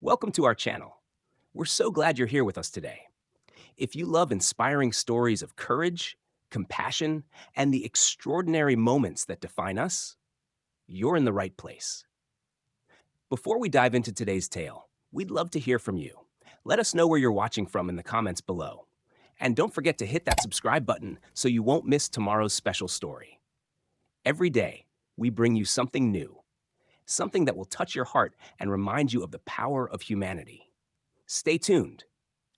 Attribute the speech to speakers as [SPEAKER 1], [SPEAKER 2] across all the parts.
[SPEAKER 1] Welcome to our channel. We're so glad you're here with us today. If you love inspiring stories of courage, compassion, and the extraordinary moments that define us, you're in the right place. Before we dive into today's tale, we'd love to hear from you. Let us know where you're watching from in the comments below. And don't forget to hit that subscribe button so you won't miss tomorrow's special story. Every day, we bring you something new, something that will touch your heart and remind you of the power of humanity. Stay tuned,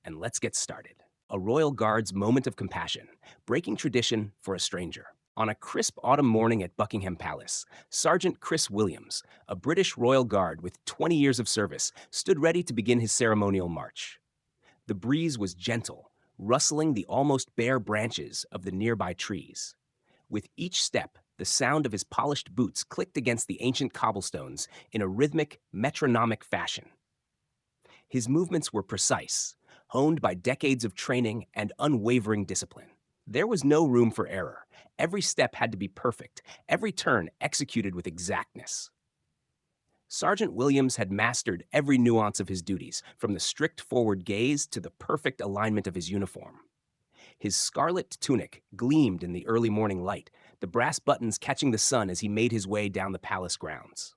[SPEAKER 1] and let's get started. A royal guard's moment of compassion, breaking tradition for a stranger. On a crisp autumn morning at Buckingham Palace, Sergeant Chris Williams, a British royal guard with 20 years of service, stood ready to begin his ceremonial march. The breeze was gentle, rustling the almost bare branches of the nearby trees. With each step, the sound of his polished boots clicked against the ancient cobblestones in a rhythmic, metronomic fashion. His movements were precise, honed by decades of training and unwavering discipline. There was no room for error. Every step had to be perfect, every turn executed with exactness. Sergeant Williams had mastered every nuance of his duties, from the strict forward gaze to the perfect alignment of his uniform. His scarlet tunic gleamed in the early morning light, the brass buttons catching the sun as he made his way down the palace grounds.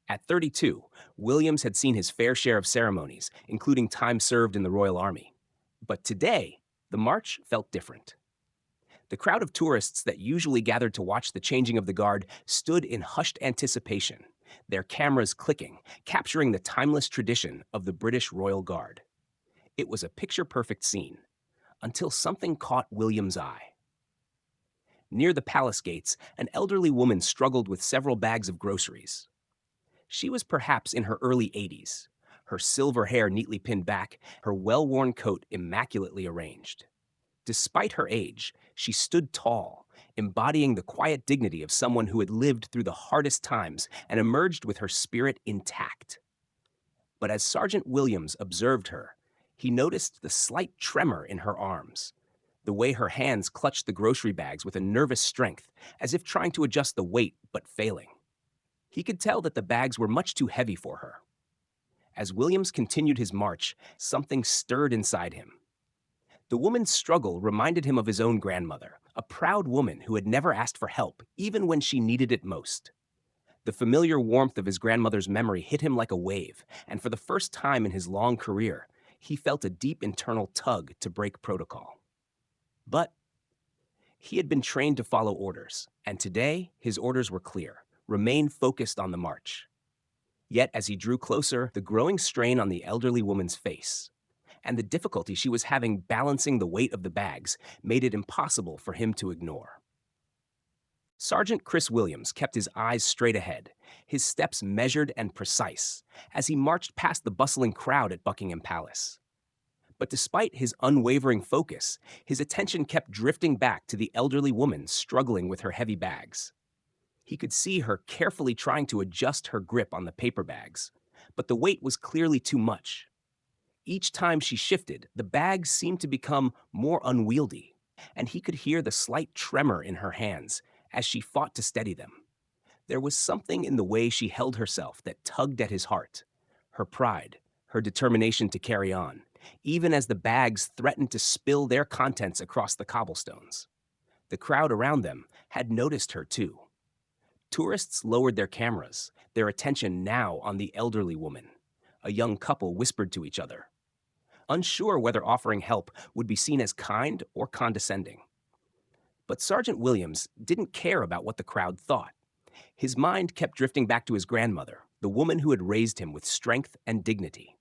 [SPEAKER 1] At 32, Williams had seen his fair share of ceremonies, including time served in the Royal Army. But today, the march felt different. The crowd of tourists that usually gathered to watch the changing of the guard stood in hushed anticipation, their cameras clicking, capturing the timeless tradition of the British Royal Guard. It was a picture-perfect scene, until something caught Williams' eye. Near the palace gates, an elderly woman struggled with several bags of groceries. She was perhaps in her early 80s, her silver hair neatly pinned back, her well-worn coat immaculately arranged. Despite her age, she stood tall, embodying the quiet dignity of someone who had lived through the hardest times and emerged with her spirit intact. But as Sergeant Williams observed her, he noticed the slight tremor in her arms, the way her hands clutched the grocery bags with a nervous strength, as if trying to adjust the weight but failing. He could tell that the bags were much too heavy for her. As Williams continued his march, something stirred inside him. The woman's struggle reminded him of his own grandmother, a proud woman who had never asked for help, even when she needed it most. The familiar warmth of his grandmother's memory hit him like a wave, and for the first time in his long career, he felt a deep internal tug to break protocol. But he had been trained to follow orders, and today his orders were clear: remain focused on the march. Yet as he drew closer, the growing strain on the elderly woman's face and the difficulty she was having balancing the weight of the bags made it impossible for him to ignore. Sergeant Chris Williams kept his eyes straight ahead, his steps measured and precise, as he marched past the bustling crowd at Buckingham Palace. But despite his unwavering focus, his attention kept drifting back to the elderly woman struggling with her heavy bags. He could see her carefully trying to adjust her grip on the paper bags, but the weight was clearly too much. Each time she shifted, the bags seemed to become more unwieldy, and he could hear the slight tremor in her hands as she fought to steady them. There was something in the way she held herself that tugged at his heart, her pride, her determination to carry on, even as the bags threatened to spill their contents across the cobblestones. The crowd around them had noticed her too. Tourists lowered their cameras, their attention now on the elderly woman. A young couple whispered to each other, unsure whether offering help would be seen as kind or condescending. But Sergeant Williams didn't care about what the crowd thought. His mind kept drifting back to his grandmother, the woman who had raised him with strength and dignity.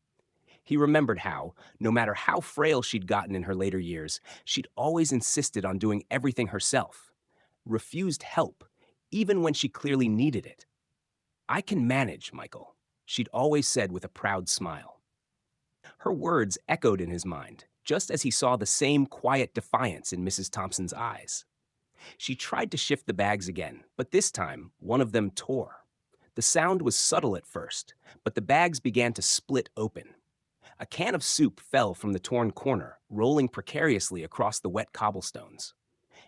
[SPEAKER 1] He remembered how, no matter how frail she'd gotten in her later years, she'd always insisted on doing everything herself, refused help, even when she clearly needed it. "I can manage, Michael," she'd always said with a proud smile. Her words echoed in his mind, just as he saw the same quiet defiance in Mrs. Thompson's eyes. She tried to shift the bags again, but this time, one of them tore. The sound was subtle at first, but the bags began to split open. A can of soup fell from the torn corner, rolling precariously across the wet cobblestones.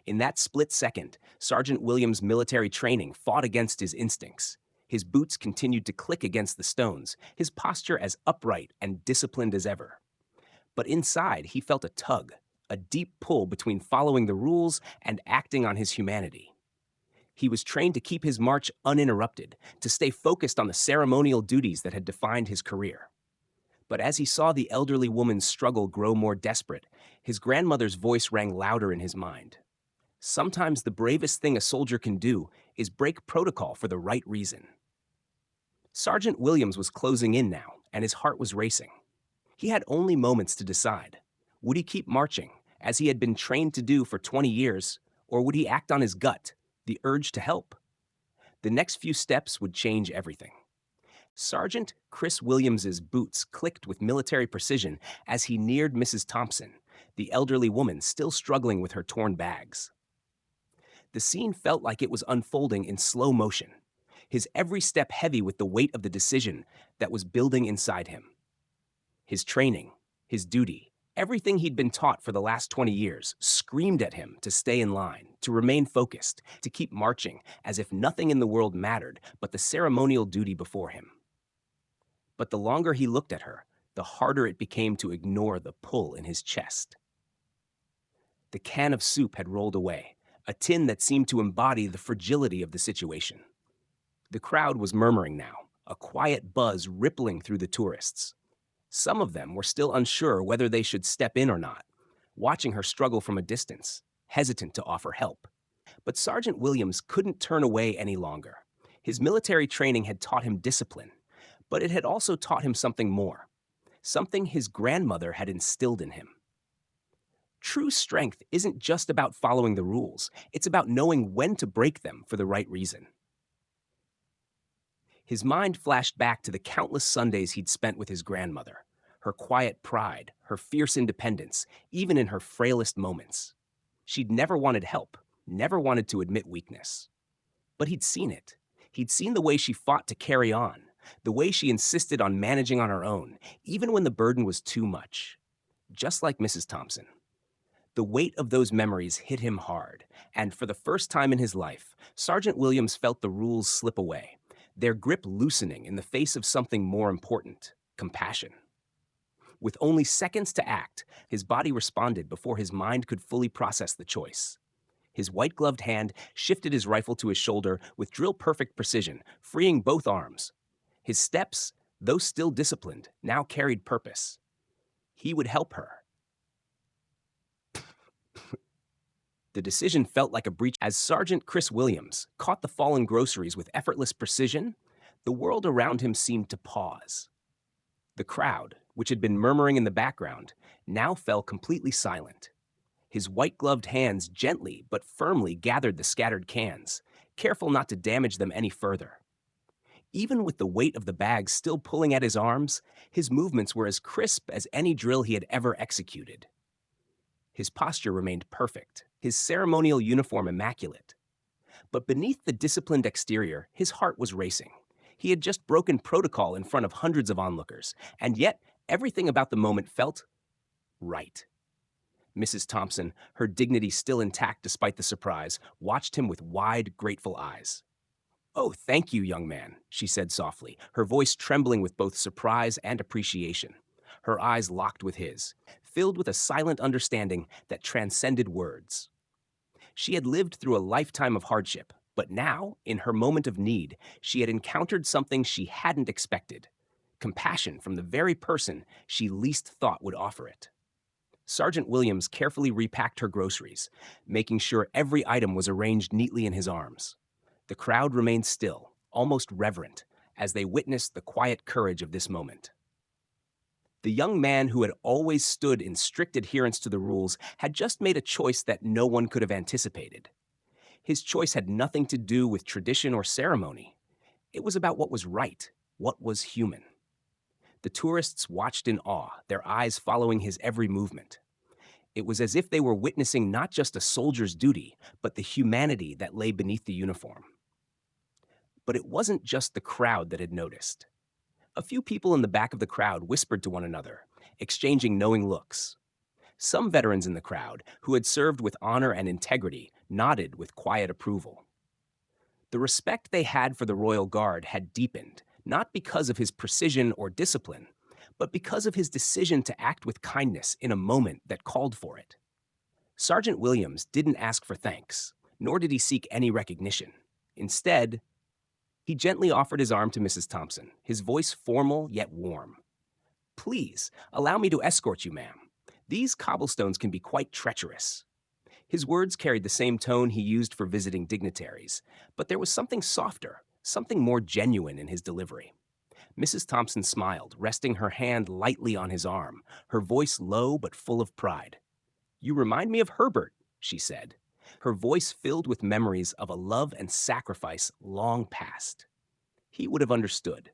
[SPEAKER 1] In that split second, Sergeant Williams' military training fought against his instincts. His boots continued to click against the stones, his posture as upright and disciplined as ever. But inside, he felt a tug, a deep pull between following the rules and acting on his humanity. He was trained to keep his march uninterrupted, to stay focused on the ceremonial duties that had defined his career. But as he saw the elderly woman's struggle grow more desperate, his grandmother's voice rang louder in his mind. Sometimes the bravest thing a soldier can do is break protocol for the right reason. Sergeant Williams was closing in now, and his heart was racing. He had only moments to decide. Would he keep marching, as he had been trained to do for 20 years, or would he act on his gut, the urge to help? The next few steps would change everything. Sergeant Chris Williams's boots clicked with military precision as he neared Mrs. Thompson, the elderly woman still struggling with her torn bags. The scene felt like it was unfolding in slow motion, his every step heavy with the weight of the decision that was building inside him. His training, his duty, everything he'd been taught for the last 20 years screamed at him to stay in line, to remain focused, to keep marching as if nothing in the world mattered but the ceremonial duty before him. But the longer he looked at her, the harder it became to ignore the pull in his chest. The can of soup had rolled away, a tin that seemed to embody the fragility of the situation. The crowd was murmuring now, a quiet buzz rippling through the tourists. Some of them were still unsure whether they should step in or not, watching her struggle from a distance, hesitant to offer help. But Sergeant Williams couldn't turn away any longer. His military training had taught him discipline, but it had also taught him something more, something his grandmother had instilled in him. True strength isn't just about following the rules, it's about knowing when to break them for the right reason. His mind flashed back to the countless Sundays he'd spent with his grandmother, her quiet pride, her fierce independence, even in her frailest moments. She'd never wanted help, never wanted to admit weakness. But he'd seen it. He'd seen the way she fought to carry on, the way she insisted on managing on her own, even when the burden was too much. Just like Mrs. Thompson. The weight of those memories hit him hard, and for the first time in his life, Sergeant Williams felt the rules slip away, their grip loosening in the face of something more important, compassion. With only seconds to act, his body responded before his mind could fully process the choice. His white-gloved hand shifted his rifle to his shoulder with drill-perfect precision, freeing both arms. His steps, though still disciplined, now carried purpose. He would help her. The decision felt like a breach as Sergeant Chris Williams caught the fallen groceries with effortless precision. The world around him seemed to pause. The crowd, which had been murmuring in the background, now fell completely silent. His white-gloved hands gently but firmly gathered the scattered cans, careful not to damage them any further. Even with the weight of the bags still pulling at his arms, his movements were as crisp as any drill he had ever executed. His posture remained perfect, his ceremonial uniform immaculate. But beneath the disciplined exterior, his heart was racing. He had just broken protocol in front of hundreds of onlookers, and yet everything about the moment felt right. Mrs. Thompson, her dignity still intact despite the surprise, watched him with wide, grateful eyes. "Oh, thank you, young man," she said softly, her voice trembling with both surprise and appreciation. Her eyes locked with his, filled with a silent understanding that transcended words. She had lived through a lifetime of hardship, but now, in her moment of need, she had encountered something she hadn't expected: compassion from the very person she least thought would offer it. Sergeant Williams carefully repacked her groceries, making sure every item was arranged neatly in his arms. The crowd remained still, almost reverent, as they witnessed the quiet courage of this moment. The young man who had always stood in strict adherence to the rules had just made a choice that no one could have anticipated. His choice had nothing to do with tradition or ceremony. It was about what was right, what was human. The tourists watched in awe, their eyes following his every movement. It was as if they were witnessing not just a soldier's duty, but the humanity that lay beneath the uniform. But it wasn't just the crowd that had noticed. A few people in the back of the crowd whispered to one another, exchanging knowing looks. Some veterans in the crowd, who had served with honor and integrity, nodded with quiet approval. The respect they had for the royal guard had deepened, not because of his precision or discipline, but because of his decision to act with kindness in a moment that called for it. Sergeant Williams didn't ask for thanks, nor did he seek any recognition. Instead, he gently offered his arm to Mrs. Thompson, his voice formal yet warm. "Please, allow me to escort you, ma'am. These cobblestones can be quite treacherous." His words carried the same tone he used for visiting dignitaries, but there was something softer, something more genuine in his delivery. Mrs. Thompson smiled, resting her hand lightly on his arm, her voice low but full of pride. "You remind me of Herbert," she said, her voice filled with memories of a love and sacrifice long past. He would have understood.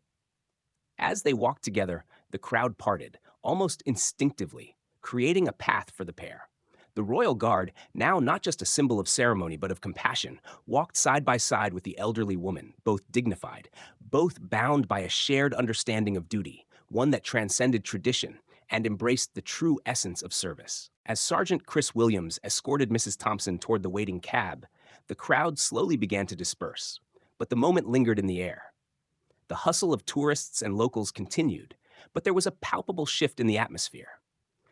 [SPEAKER 1] As they walked together, the crowd parted, almost instinctively, creating a path for the pair. The royal guard, now not just a symbol of ceremony but of compassion, walked side by side with the elderly woman, both dignified, both bound by a shared understanding of duty, one that transcended tradition and embraced the true essence of service. As Sergeant Chris Williams escorted Mrs. Thompson toward the waiting cab, the crowd slowly began to disperse, but the moment lingered in the air. The hustle of tourists and locals continued, but there was a palpable shift in the atmosphere.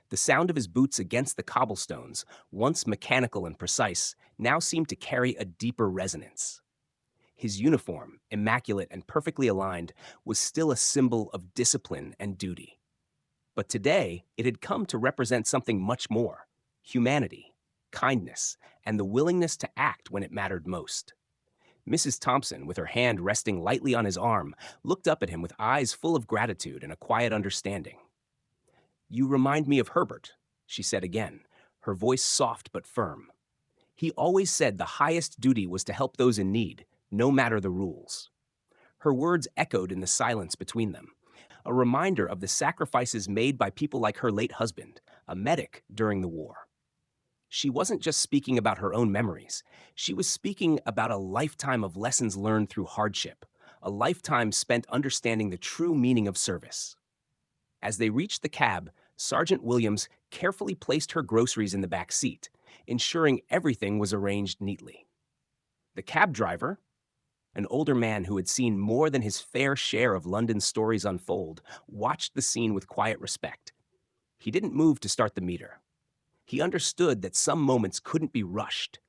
[SPEAKER 1] The sound of his boots against the cobblestones, once mechanical and precise, now seemed to carry a deeper resonance. His uniform, immaculate and perfectly aligned, was still a symbol of discipline and duty. But today, it had come to represent something much more: humanity, kindness, and the willingness to act when it mattered most. Mrs. Thompson, with her hand resting lightly on his arm, looked up at him with eyes full of gratitude and a quiet understanding. "You remind me of Herbert," she said again, her voice soft but firm. "He always said the highest duty was to help those in need, no matter the rules." Her words echoed in the silence between them, a reminder of the sacrifices made by people like her late husband, a medic during the war. She wasn't just speaking about her own memories. She was speaking about a lifetime of lessons learned through hardship, a lifetime spent understanding the true meaning of service. As they reached the cab, Sergeant Williams carefully placed her groceries in the back seat, ensuring everything was arranged neatly. The cab driver, an older man who had seen more than his fair share of London's stories unfold, watched the scene with quiet respect. He didn't move to start the meter. He understood that some moments couldn't be rushed,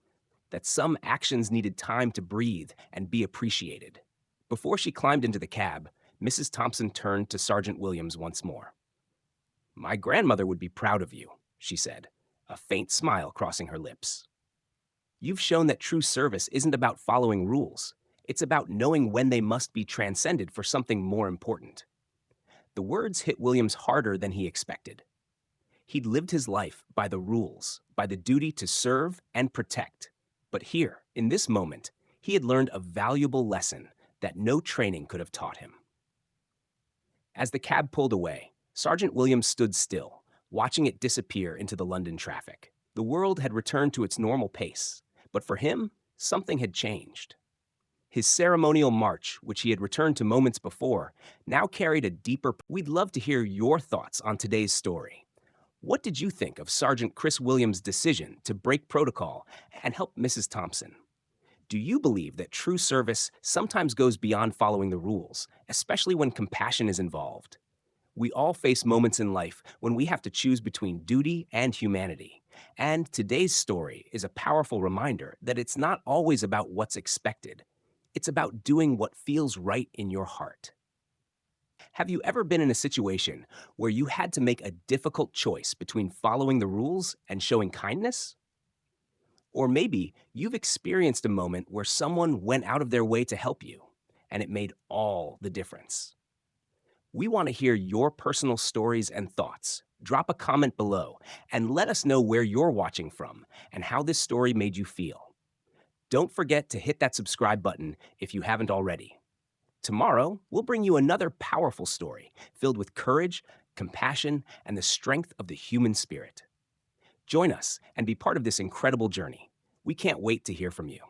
[SPEAKER 1] that some actions needed time to breathe and be appreciated. Before she climbed into the cab, Mrs. Thompson turned to Sergeant Williams once more. "My grandmother would be proud of you," she said, a faint smile crossing her lips. "You've shown that true service isn't about following rules. It's about knowing when they must be transcended for something more important." The words hit Williams harder than he expected. He'd lived his life by the rules, by the duty to serve and protect. But here, in this moment, he had learned a valuable lesson that no training could have taught him. As the cab pulled away, Sergeant Williams stood still, watching it disappear into the London traffic. The world had returned to its normal pace, but for him, something had changed. His ceremonial march, which he had returned to moments before, now carried a deeper. We'd love to hear your thoughts on today's story. What did you think of Sergeant Chris Williams' decision to break protocol and help Mrs. Thompson? Do you believe that true service sometimes goes beyond following the rules, especially when compassion is involved? We all face moments in life when we have to choose between duty and humanity. And today's story is a powerful reminder that it's not always about what's expected. It's about doing what feels right in your heart. Have you ever been in a situation where you had to make a difficult choice between following the rules and showing kindness? Or maybe you've experienced a moment where someone went out of their way to help you, and it made all the difference. We want to hear your personal stories and thoughts. Drop a comment below and let us know where you're watching from and how this story made you feel. Don't forget to hit that subscribe button if you haven't already. Tomorrow, we'll bring you another powerful story filled with courage, compassion, and the strength of the human spirit. Join us and be part of this incredible journey. We can't wait to hear from you.